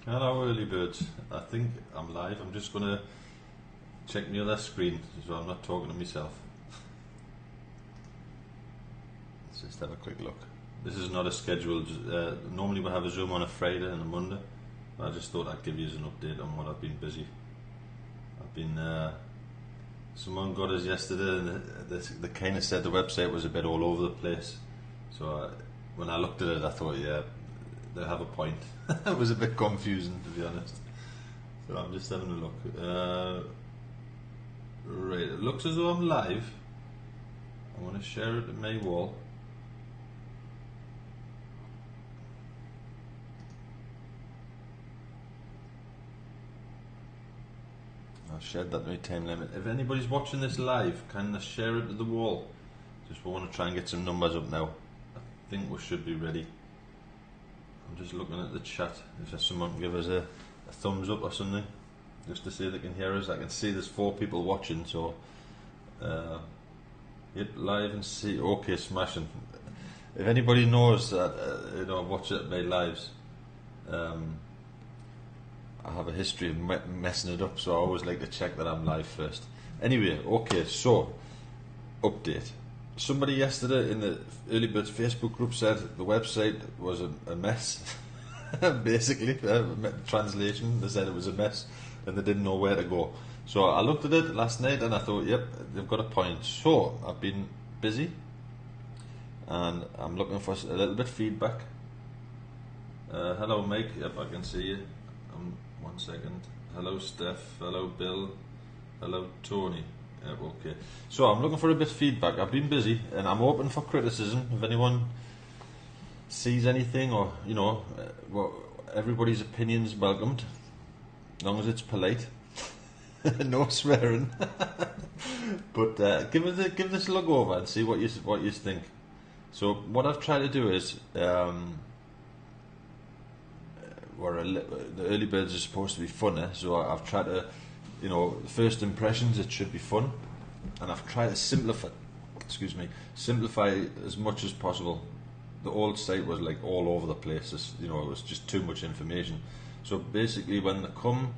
Hello, early birds. I think I'm live. I'm just going to check the other screen so I'm not talking to myself. Let's just have a quick look. This is not a scheduled. Normally we have a Zoom on a Friday and a Monday. But I just thought I'd give you an update on what I've been busy. I've been. Someone got us yesterday, and they kind of said the website was a bit all over the place. So when I looked at it, I thought, yeah, they have a point. It was a bit confusing, to be honest. So I'm just having a look. Right, it looks as though I'm live. I'm going to share it to my wall. I've shared that my time limit. If anybody's watching this live, can I share it to the wall? Just want to try and get some numbers up now. I think we should be ready. I'm just looking at the chat. If there's someone can give us a thumbs up or something, just to say they can hear us. I can see there's 4 people watching, so yep, live and see. Okay, smashing. If anybody knows that watch it by lives, I have a history of messing it up, so I always like to check that I'm live first. Anyway, okay, so update. Somebody yesterday in the Early Birds Facebook group said the website was a mess. Basically, translation, they said it was a mess and they didn't know where to go. So I looked at it last night and I thought, yep, they've got a point. So I've been busy and I'm looking for a little bit of feedback. Hello Mike, yep, I can see you. 1 second. Hello Steph, hello Bill, hello Tony. Yep, okay. So I'm looking for a bit of feedback. I've been busy and I'm open for criticism. If anyone sees anything or, everybody's opinion's welcomed, as long as it's polite. No swearing. But give this a look over and see what you think. So what I've tried to do is, the early birds are supposed to be funny, so I've tried to, first impressions, it should be fun, and I've tried to simplify as much as possible. The old site was like all over the place. It was just too much information. So basically, when they come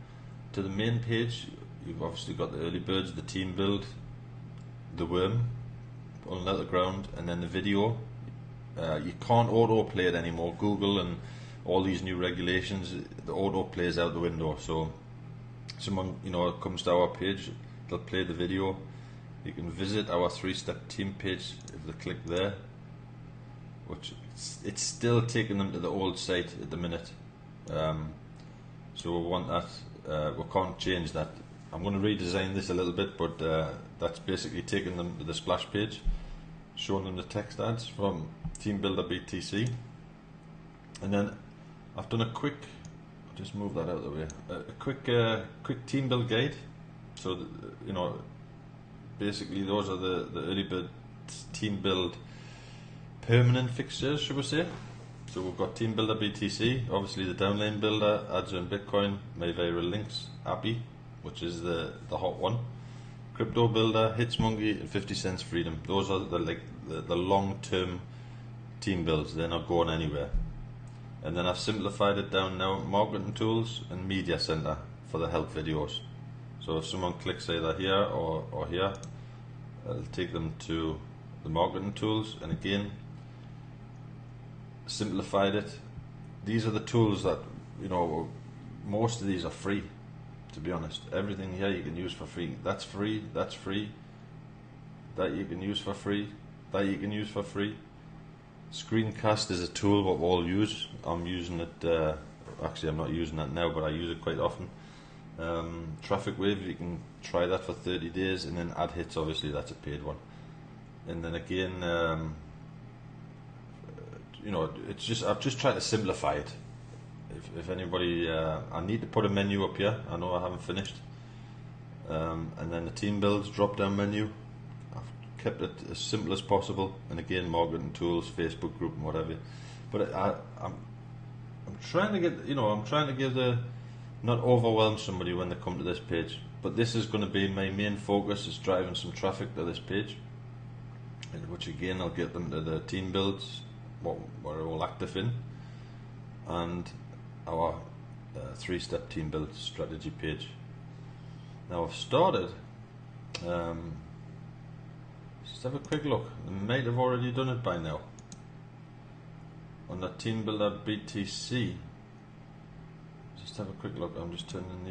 to the main page, you've obviously got the early birds, the team build, the worm, on the ground, and then the video. You can't autoplay it anymore. Google and all these new regulations, the auto plays out the window. So someone comes to our page, they'll play the video. You can visit our 3-step team page if they click there, which it's still taking them to the old site at the minute. So we want that. We can't change that. I'm going to redesign this a little bit, but that's basically taking them to the splash page, showing them the text ads from Team Builder BTC, and then I've done a quick. I'll just move that out of the way. A quick team build guide. So basically those are the early bird team build permanent fixtures, should we say? So we've got Team Builder BTC, obviously the downline builder, ads on Bitcoin, My Viral Links, Appy, which is the hot one, Crypto Builder, Hitsmonkey, and 50 Cents Freedom. Those are the long term team builds. They're not going anywhere. And then I've simplified it down now, marketing tools and media center for the help videos. So if someone clicks either here or here, it'll take them to the marketing tools, and again simplified it. These are the tools that most of these are free, to be honest. Everything here you can use for free. That's free, that's free, that you can use for free, that you can use for free. Screencast is a tool what we all use. I'm using it, actually I'm not using that now, but I use it quite often. Traffic Wave, you can try that for 30 days, and then Ad Hits, obviously that's a paid one. And then again, it's just, I've just tried to simplify it. If anybody, I need to put a menu up here. I know I haven't finished. And then the team builds drop down menu. I've kept it as simple as possible. And again, marketing tools, Facebook group, and whatever. But I'm trying to get, I'm trying to give not overwhelm somebody when they come to this page. But this is going to be my main focus, is driving some traffic to this page. Which again, I'll get them to the team builds, what we're all active in, and our 3-step team build strategy page. Now I've started. Just have a quick look. I might have already done it by now. On the Team Builder BTC. Just have a quick look. I'm just turning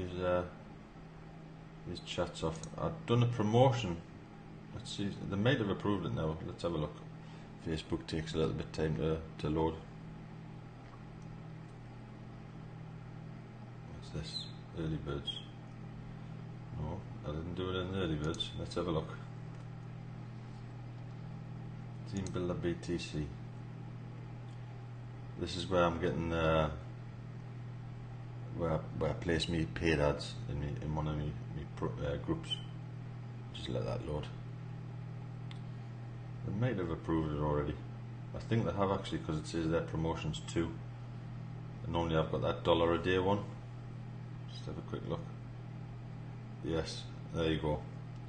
these chats off. I've done a promotion. Let's see. They might have approved it now. Let's have a look. Facebook takes a little bit of time to load. What's this? Early birds. No, I didn't do it in the early birds. Let's have a look. Team Builder BTC. This is where I'm getting where I place me paid ads in one of me groups. Just let that load. They might have approved it already. I think they have actually, because it says their promotions too. And normally I've got that $1 a day one. Just have a quick look. Yes, there you go.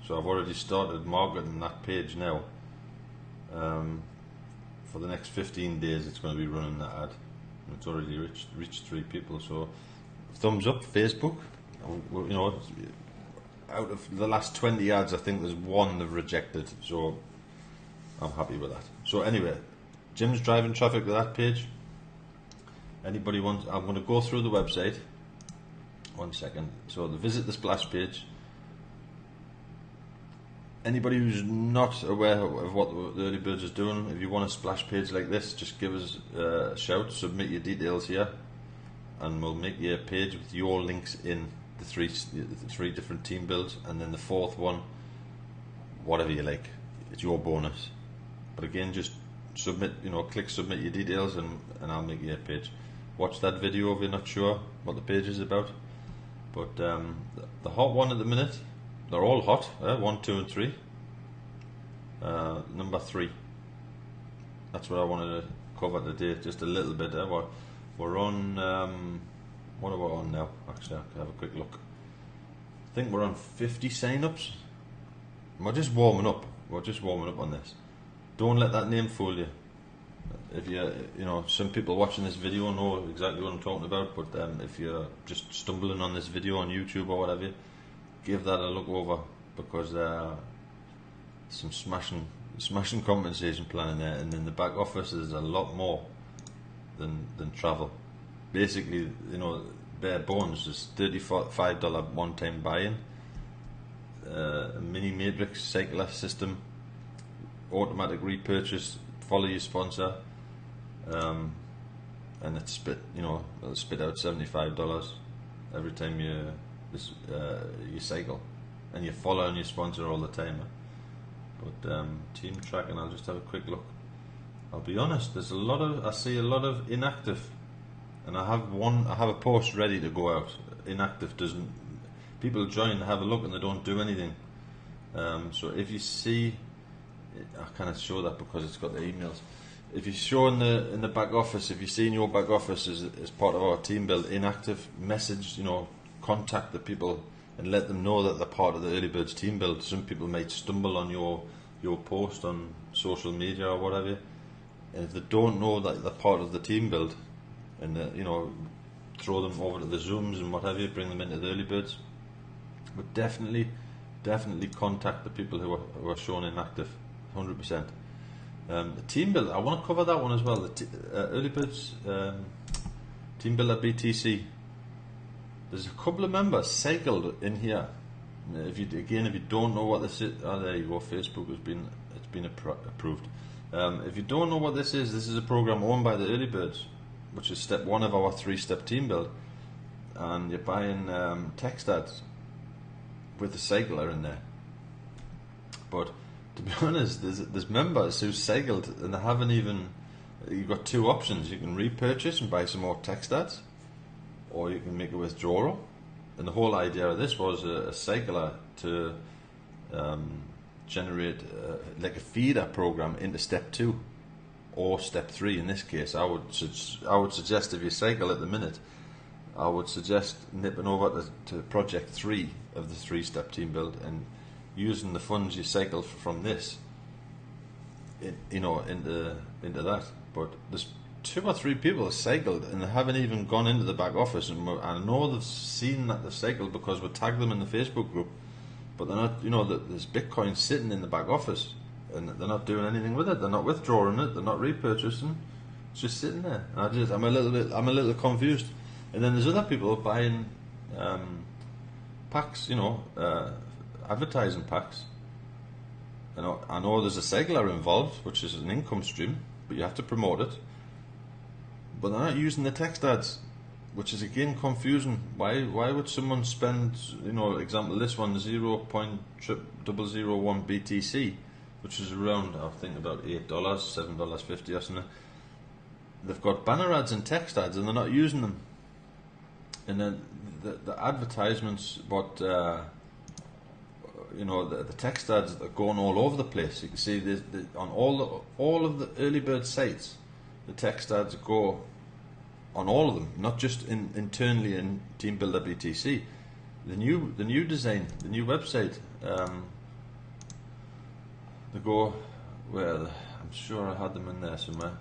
So I've already started marketing that page now. For the next 15 days it's going to be running that ad. And it's already reached 3 people, so thumbs up Facebook. You know, out of the last 20 ads I think there's 1 they've rejected, so I'm happy with that. So anyway, Jim's driving traffic to that page. Anybody wants, I'm going to go through the website. 1 second. So the visit the splash page. Anybody who's not aware of what the Early Birds is doing, if you want a splash page like this, just give us a shout, submit your details here, and we'll make you a page with your links in the three different team builds, and then the 4th one, whatever you like, it's your bonus. But again, just submit, click submit your details, and I'll make you a page. Watch that video if you're not sure what the page is about. But the hot one at the minute, they're all hot, 1, 2 and 3. Number 3. That's what I wanted to cover today, just a little bit. We're on, what are we on now? Actually, I can have a quick look. I think we're on 50 sign-ups. We're just warming up. We're just warming up on this. Don't let that name fool you. If some people watching this video know exactly what I'm talking about, but if you're just stumbling on this video on YouTube or whatever, give that a look over, because some smashing compensation plan in there, and in the back office there's a lot more than travel. Basically, bare bones is $35 one-time buy-in, a mini matrix cycler system, automatic repurchase, follow your sponsor, and it'll spit out $75 every time you cycle, and you're following your sponsor all the time. But team tracking, I'll just have a quick look. I'll be honest, I see a lot of inactive, and I have a post ready to go out. Inactive doesn't, people join, have a look, and they don't do anything. So if you see, I can't show that because it's got the emails. If you show in the back office, if you see in your back office as part of our team build inactive, message, contact the people and let them know that they're part of the Early Birds team build. Some people might stumble on your post on social media or whatever, and if they don't know that they're part of the team build, and throw them over to the Zooms and whatever, bring them into the Early Birds. But definitely contact the people who are shown inactive, 100%. The team build, I want to cover that one as well. The Early Birds Team Builder BTC. There's a couple of members cycled in here. If you don't know what this is, there you go. Facebook it's been approved. If you don't know what this is a program owned by the Early Birds, which is step 1 of our 3-step team build, and you're buying text ads with the cycler in there. But to be honest, there's members who cycled and they haven't even. You've got 2 options. You can repurchase and buy some more text ads, or you can make a withdrawal. And the whole idea of this was a cycler to generate like a feeder program into step 2 or step 3 in this case. I would suggest, if you cycle at the minute, I would suggest nipping over to project 3 of the 3-step team build and using the funds you cycle from this into that. But there's 2 or 3 people have cycled and they haven't even gone into the back office, and I know they've seen that they've cycled because we tagged them in the Facebook group, but they're not, there's Bitcoin sitting in the back office and they're not doing anything with it. They're not withdrawing it. They're not repurchasing. It's just sitting there. And I'm a little confused. And then there's other people buying packs, advertising packs. I know there's a cycler involved, which is an income stream, but you have to promote it. But they're not using the text ads, which is again confusing. Why would someone spend, example this one, 0.0001 BTC, which is around, I think, about $8, $7.50 or something. They've got banner ads and text ads, and they're not using them. And then the advertisements, the text ads that are going all over the place. You can see on all of the early bird sites, the text ads go on all of them, not just internally in Team Builder BTC. The new design, the new website, they go where I'm sure I had them in there somewhere.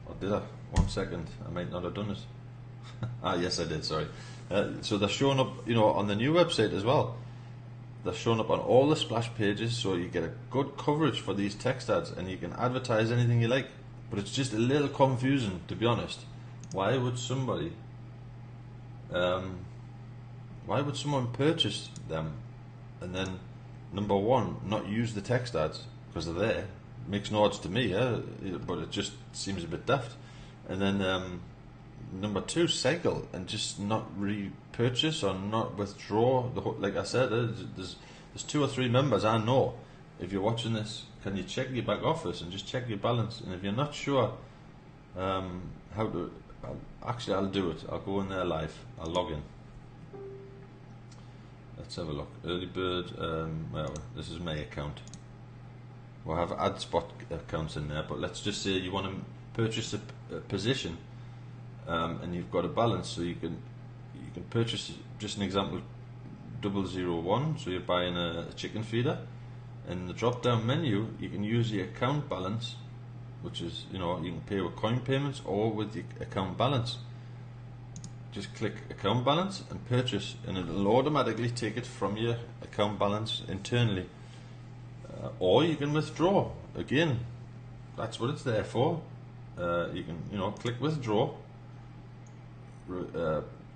Or did I? 1 second, I might not have done it. Yes, I did. Sorry. So they're showing up, on the new website as well. They're showing up on all the splash pages, so you get a good coverage for these text ads, and you can advertise anything you like. But it's just a little confusing, to be honest. Why would someone purchase them and then, number one, not use the text ads because they're there? It makes no odds to me, but it just seems a bit daft. And then number two, cycle and just not repurchase or not withdraw. Like I said, there's 2 or 3 members I know. If you're watching this, can you check your back office and just check your balance? And if you're not sure how to, I'll do it. I'll go in there live. I'll log in. Let's have a look. Early bird. This is my account. We'll have AdSpot accounts in there, but let's just say you want to purchase a position, and you've got a balance, so you can purchase, just an example, 001. So you're buying a chicken feeder. In the drop down menu, you can use the account balance, which is, you can pay with coin payments or with the account balance. Just click account balance and purchase, and it'll automatically take it from your account balance internally. Or you can withdraw. Again, that's what it's there for. You can, click withdraw,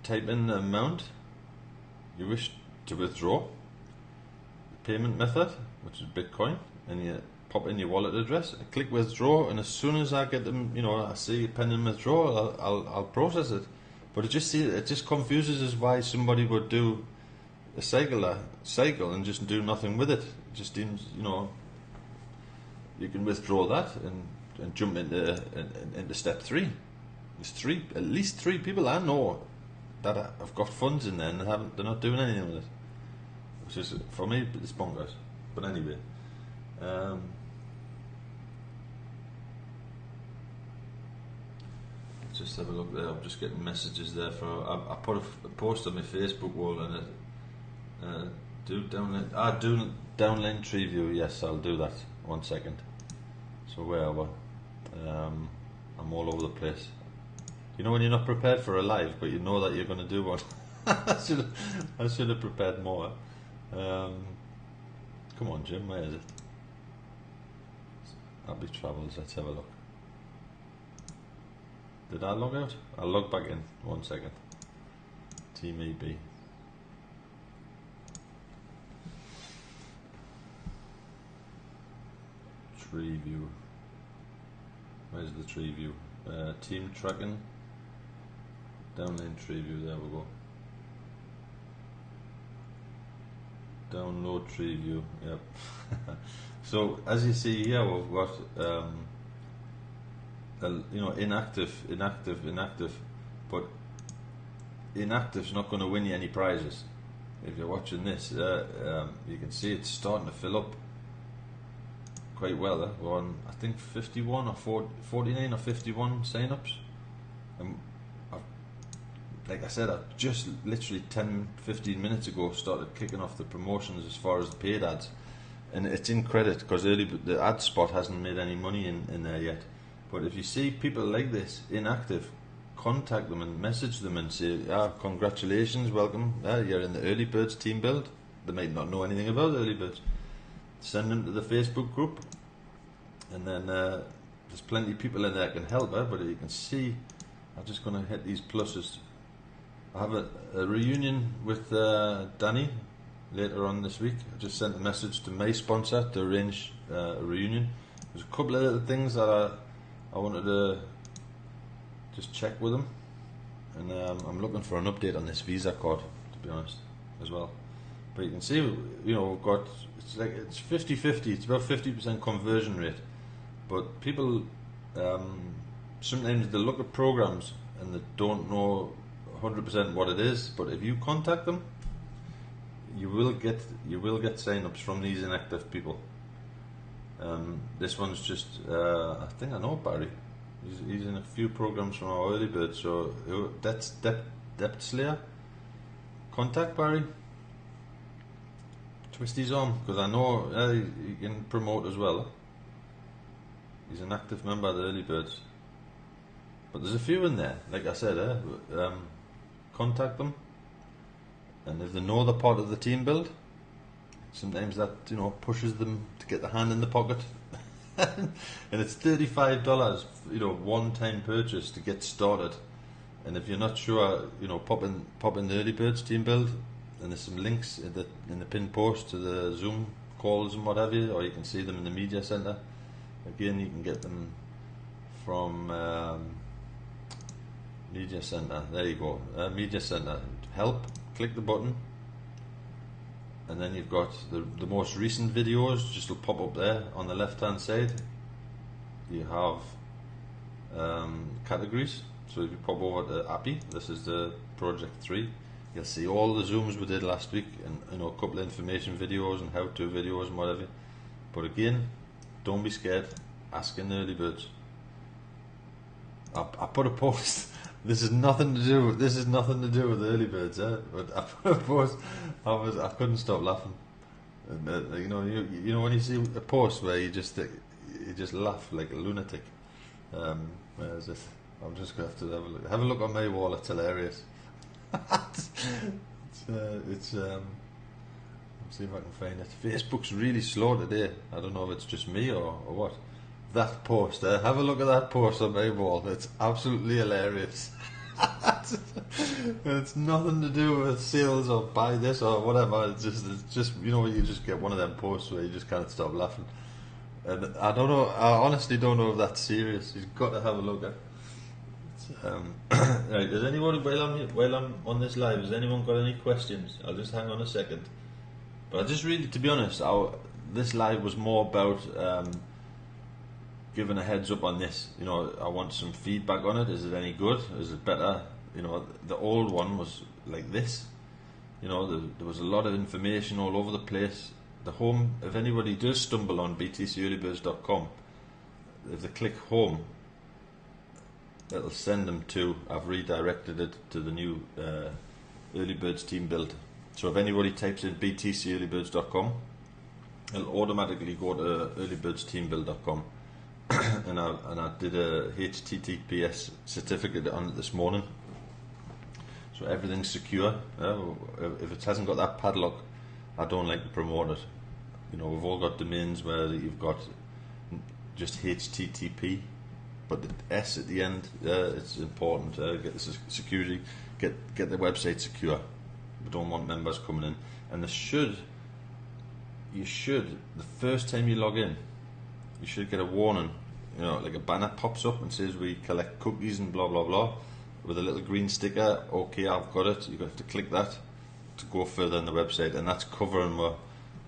type in the amount you wish to withdraw, the payment method, which is Bitcoin, and you pop in your wallet address, click withdraw, and as soon as I get them, I see pending withdrawal, I'll process it. But it just confuses us why somebody would do a cycle and just do nothing with it. It just seems, you can withdraw that and jump into step 3. There's at least three people I know that have got funds in there and they're not doing anything with it, which is, for me, it's bonkers. But anyway, let's just have a look there. I'm just getting messages there I put a post on my Facebook wall, and do downlink tree view. Yes, I'll do that. 1 second. So where are we? I'm all over the place. When you're not prepared for a live, but you know that you're going to do one. I should have prepared more. Come on, Jim, where is it? Happy Travels, let's have a look. Did I log out? I'll log back in. 1 second. Team EB. Tree view. Where's the tree view? Team tracking. Downlink tree view, there we go. Download tree view, yep. So as you see here, we've got inactive, but inactive's not going to win you any prizes. If you're watching this, you can see it's starting to fill up quite well. We're on, I think, 51 or 49 or 51 sign-ups. Like I said, I've just literally 10-15 minutes ago started kicking off the promotions as far as the paid ads, and it's in credit because the ad spot hasn't made any money in there yet. But if you see people like this inactive, contact them and message them and say, congratulations, welcome, you're in the Early Birds team build. They might not know anything about Early Birds. Send them to the Facebook group, and then there's plenty of people in there that can help, but you can see, I'm just going to hit these pluses. I have a reunion with Danny later on this week. I just sent a message to my sponsor to arrange a reunion. There's a couple of little things that I wanted to just check with him, and I'm looking for an update on this Visa card, to be honest, as well. But you can see, we've got, it's 50-50, it's about 50% conversion rate. But people, sometimes they look at programs and they don't know 100% what it is, but if you contact them, you will get sign-ups from these inactive people. This one's just, I think I know Barry. He's in a few programs from our Early Bird, so that's Depth Slayer. Contact Barry. Twist his arm, because I know he can promote as well. He's an active member of the Early Birds. But there's a few in there, like I said, contact them, and if they know they're part of the team build, sometimes that pushes them to get their hand in the pocket. And it's $35, one-time purchase to get started. And if you're not sure, pop in the Early Birds team build, and there's some links in the pinned post to the Zoom calls and what have you, or you can see them in the media center. Again, you can get them from media center. There you go, media center. Help. Click the button, and then you've got the most recent videos. Just will pop up there on the left hand side. You have categories. So if you pop over to API, this is the Project 3. You'll see all the Zooms we did last week, and a couple of information videos and how-to videos and whatever. But again, don't be scared. Ask in the Early Birds. I put a post. This is nothing to do with the Early Birds, but I put a post. I couldn't stop laughing. And, you know when you see a post where you just laugh like a lunatic. Where is it? I'm just going to have to have a look on my wall. It's hilarious. Let's see if I can find it. Facebook's really slow today. I don't know if it's just me or what. That post there, have a look at that post on my wall. It's absolutely hilarious. It's nothing to do with sales or buy this or whatever. It's just you just get one of them posts where you just can't stop laughing. And I honestly don't know if that's serious. You've got to have a look at it. Right, does anyone, while I'm on this live, has anyone got any questions? I'll just hang on a second. But I just really, to be honest, this live was more about giving a heads up on this. I want some feedback on it. Is it any good? Is it better? The old one was like this. There was a lot of information all over the place. The home, if anybody does stumble on btcearlybirds.com, if they click home, it'll send them to, I've redirected it to the new Early Birds team build. So if anybody types in btcearlybirds.com, it'll automatically go to earlybirdsteambuild.com. and I did a HTTPS certificate on it this morning. So everything's secure. If it hasn't got that padlock, I don't like to promote it. We've all got domains where you've got just HTTP, but the S at the end, it's important. Get the security, get the website secure. We don't want members coming in, and you should the first time you log in, you should get a warning. Like a banner pops up and says we collect cookies and blah blah blah, with a little green sticker. Okay, I've got it. You have to click that to go further on the website, and that's covering the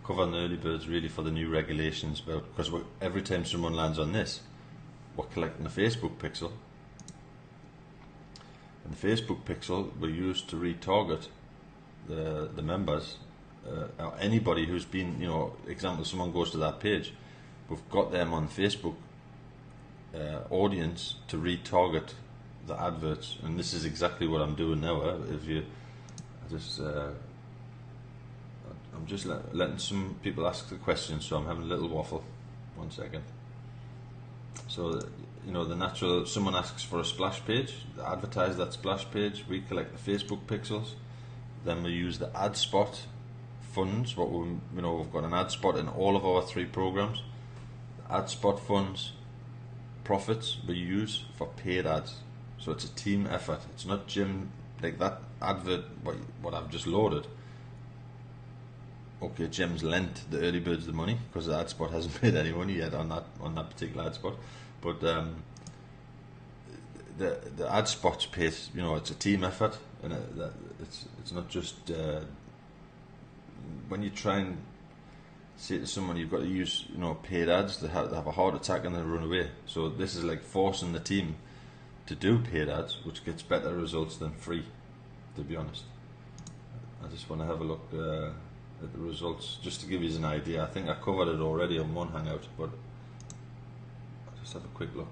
Early Birds really for the new regulations. Because every time someone lands on this, we're collecting a Facebook pixel, and the Facebook pixel we use to retarget the members, or anybody who's been, example, someone goes to that page, we've got them on Facebook audience to retarget the adverts, and this is exactly what I'm doing now. I'm just letting some people ask the questions, so I'm having a little waffle. 1 second. So the natural. Someone asks for a splash page, advertise that splash page. We collect the Facebook pixels, then we use the ad spot funds. We've got an ad spot in all of our 3 programs. The ad spot funds profits we use for paid ads. So it's a team effort. It's not Jim, like that advert what I've just loaded. Okay, Jim's lent the early birds the money because the ad spot hasn't made any money yet on that particular ad spot. But the ad spot's paid. It's a team effort, and it's not just when you try and say to someone you've got to use paid ads, they have a heart attack and they run away. So this is like forcing the team to do paid ads, which gets better results than free, to be honest. I just want to have a look at the results just to give you an idea. I think I covered it already on one hangout, but I'll just have a quick look.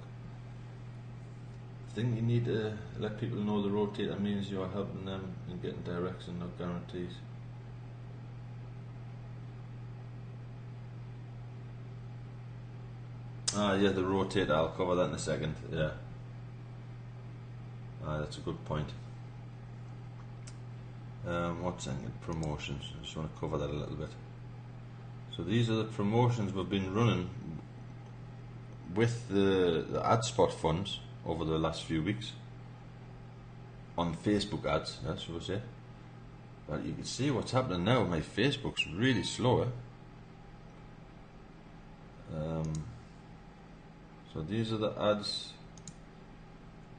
I think you need to let people know the rotator means you're helping them in getting direction, not guarantees. Yeah, the rotator, I'll cover that in a second. Yeah. That's a good point. What's in promotions? I just want to cover that a little bit. So these are the promotions we've been running with the ad spot funds over the last few weeks on Facebook ads, that's what I say. But you can see what's happening now. My Facebook's really slow. So these are the ads.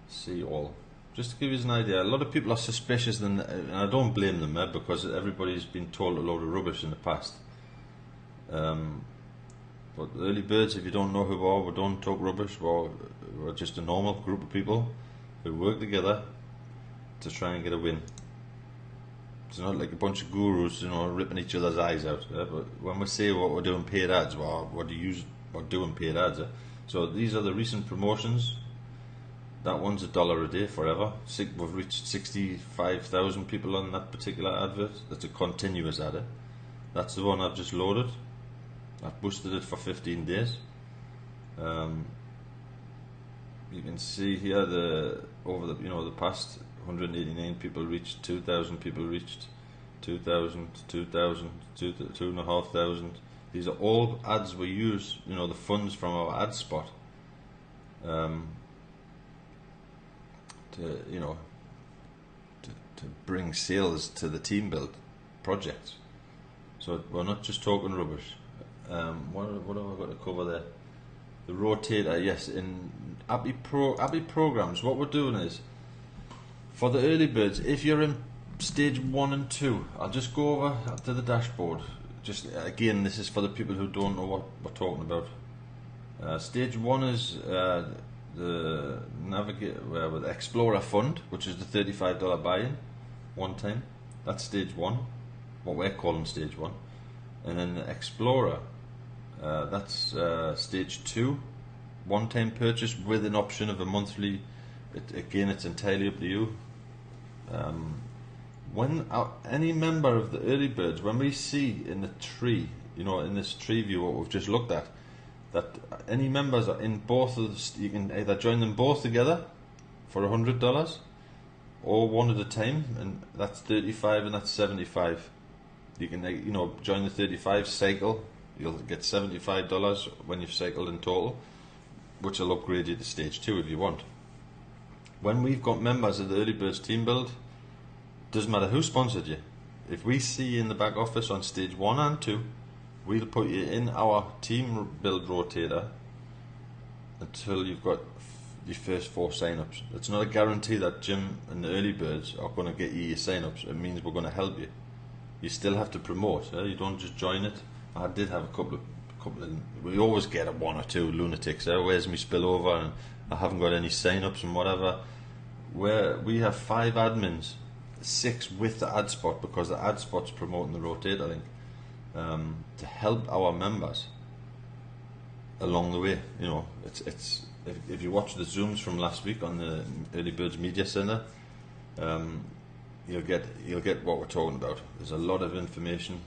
See all. Just to give you an idea, a lot of people are suspicious, and I don't blame them because everybody's been told a load of rubbish in the past. But the early birds, if you don't know who we don't talk rubbish. We're just a normal group of people who work together to try and get a win. It's not like a bunch of gurus, ripping each other's eyes out. But when we say what we're doing paid ads, we're doing paid ads. So these are the recent promotions. That one's $1 a day forever. We've reached 65,000 people on that particular advert. That's a continuous ad. That's the one I've just loaded. I've boosted it for 15 days. You can see here over the past 189 people reached, 2,000 people reached, 2,000, 2,000, 2,500. These are all ads we use. The funds from our ad spot. To bring sales to the team build projects. So we're not just talking rubbish. What have I got to cover there? The rotator, yes. In Appy programs, what we're doing is for the early birds. If you're in stage 1 and 2, I'll just go over to the dashboard. Just again, this is for the people who don't know what we're talking about. Stage 1 is the Navigate with Explorer Fund, which is the $35 buy-in one time. That's stage 1, what we're calling stage 1. And then the Explorer, that's stage 2, one-time purchase with an option of a monthly. Again, it's entirely up to you. When any member of the early birds, when we see in the tree, in this tree view what we've just looked at, that any members are in both of the, you can either join them both together for $100 or one at a time, and that's 35 and that's 75. You can join the 35 cycle, you'll get $75 when you've cycled in total, which will upgrade you to stage 2 if you want. When we've got members of the Early Birds team build, doesn't matter who sponsored you, if we see you in the back office on stage 1 and 2, we'll put you in our team build rotator until you've got your first 4 sign-ups. It's not a guarantee that Jim and the early birds are going to get you your sign-ups. It means we're going to help you. You still have to promote. You don't just join it. I did have a couple of. We always get 1 or 2 lunatics. Where's me spillover? And I haven't got any sign-ups and whatever. Where we have 5 admins, 6 with the ad spot, because the ad spot's promoting the rotator link. To help our members along the way. It's if you watch the Zooms from last week on the Early Birds Media Center, you'll get what we're talking about. There's a lot of information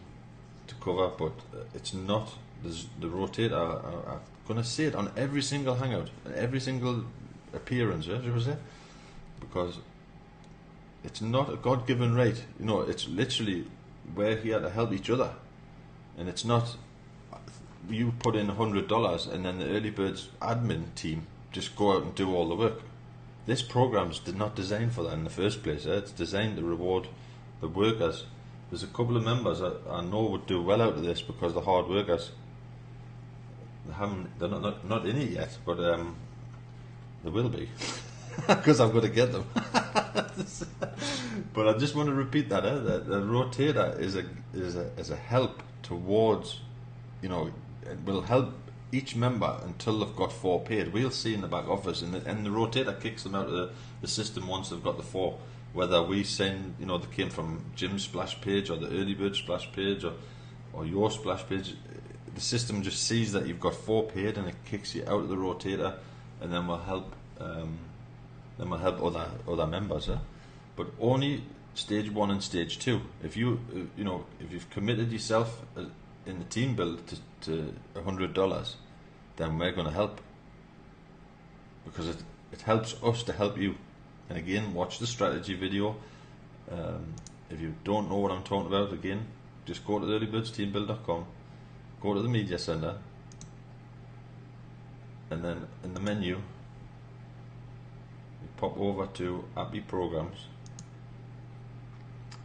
to cover, but it's not the rotator. I've going to say it on every single hangout, every single appearance, yeah, should we say? Because it's not a God-given right. You know, it's literally we're here to help each other, and it's not you put in $100 and then the Early Birds admin team just go out and do all the work. This program's not designed for that in the first place. It's designed to reward the workers. There's a couple of members I know would do well out of this because they're hard workers. They're not in it yet, but they will be because I've got to get them. But I just want to repeat that the rotator is a help towards, you know, it will help each member until they've got 4 paid. We'll see in the back office, and the rotator kicks them out of the system once they've got the 4. Whether we send, you know, they came from Jim's splash page or the Early Bird splash page or your splash page, the system just sees that you've got 4 paid and it kicks you out of the rotator, and then we'll help other members. But only stage 1 and stage 2. If you've committed yourself in the team build to $100, then we're going to help, because it helps us to help you. And again, watch the strategy video. If you don't know what I'm talking about, again, just go to earlybirdsteambuild.com, go to the media center, and then in the menu you pop over to API programs,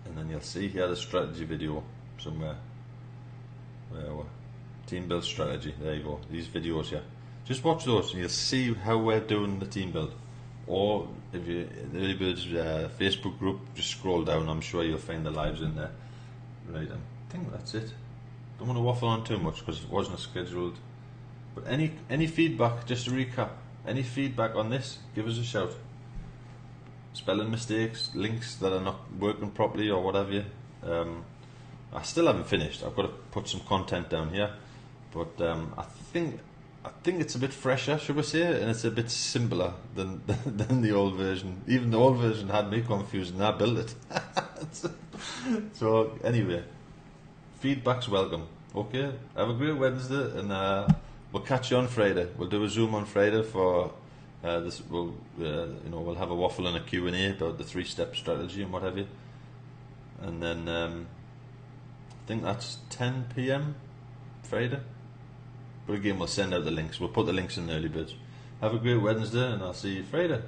and then you'll see here the strategy video somewhere. Team build strategy, there you go, these videos here. Just watch those and you'll see how we're doing the team build. Or if you the Early Birds Facebook group, just scroll down, I'm sure you'll find the lives in there. Right, I think that's it. Don't want to waffle on too much because it wasn't scheduled. But any feedback, just to recap, any feedback on this, give us a shout. Spelling mistakes, links that are not working properly or whatever. I still haven't finished. I've got to put some content down here, but I think it's a bit fresher, should we say, and it's a bit simpler than the old version. Even the old version had me confused, and I built it. So anyway, feedback's welcome. Okay, have a great Wednesday, and we'll catch you on Friday. We'll do a Zoom on Friday for this. We'll have a waffle and a Q&A about the 3-step strategy and what have you, and then I think that's 10 PM Friday. But again, we'll send out the links. We'll put the links in the Early Birds. Have a great Wednesday, and I'll see you Friday.